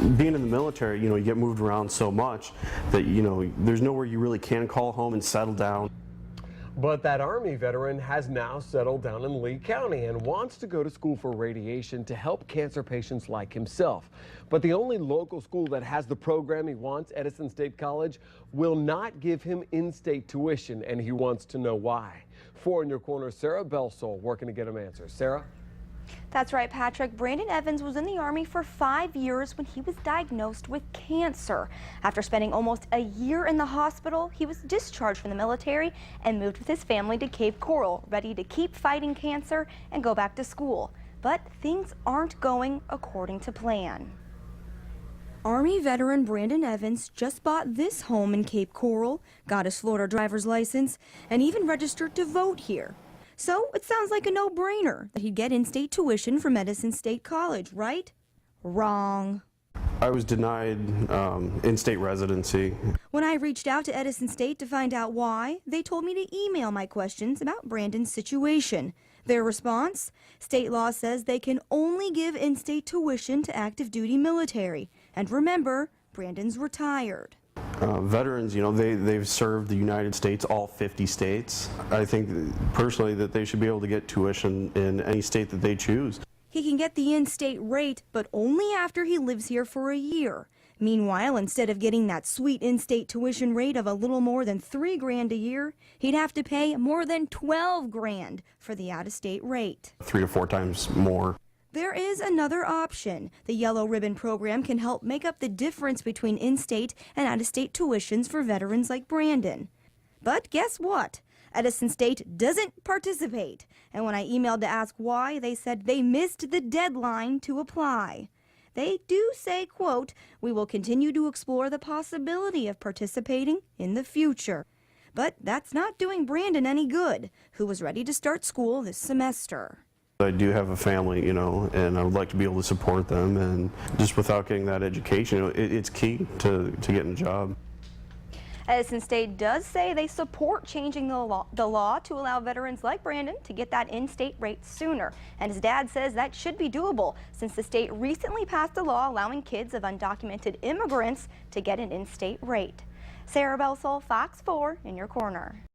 Being in the military, you get moved around so much that, there's nowhere you really can call home and settle down. But that Army veteran has now settled down in Lee County and wants to go to school for radiation to help cancer patients like himself. But the only local school that has the program he wants, Edison State College, will not give him in-state tuition, and he wants to know why. 4 in your corner, Sarah Belsole working to get him answers. Sarah? That's right, Patrick. Brandon Evans was in the Army for 5 years when he was diagnosed with cancer. After spending almost a year in the hospital, he was discharged from the military and moved with his family to Cape Coral, ready to keep fighting cancer and go back to school. But things aren't going according to plan. Army veteran Brandon Evans just bought this home in Cape Coral, got his Florida driver's license, and even registered to vote here. So it sounds like a no-brainer that he'd get in-state tuition from Edison State College, right? Wrong. I was denied in-state residency. When I reached out to Edison State to find out why, they told me to email my questions about Brandon's situation. Their response? State law says they can only give in-state tuition to active duty military. And remember, Brandon's retired. Veterans, they've served the United States, all 50 states. I think personally that they should be able to get tuition in any state that they choose. He can get the in-state rate, but only after he lives here for a year. Meanwhile, instead of getting that sweet in-state tuition rate of a little more than $3 grand a year, he'd have to pay more than $12 grand for the out-of-state rate. 3 to 4 times more. There is another option. The Yellow Ribbon program can help make up the difference between in-state and out-of-state tuitions for veterans like Brandon. But guess what? Edison State doesn't participate. And when I emailed to ask why, they said they missed the deadline to apply. They do say, quote, "We will continue to explore the possibility of participating in the future." But that's not doing Brandon any good, who was ready to start school this semester. I do have a family, and I would like to be able to support them, and just without getting that education, it's key to getting a job. Edison State does say they support changing the law to allow veterans like Brandon to get that in-state rate sooner. And his dad says that should be doable since the state recently passed a law allowing kids of undocumented immigrants to get an in-state rate. Sarah Belsole, Fox 4 in your corner.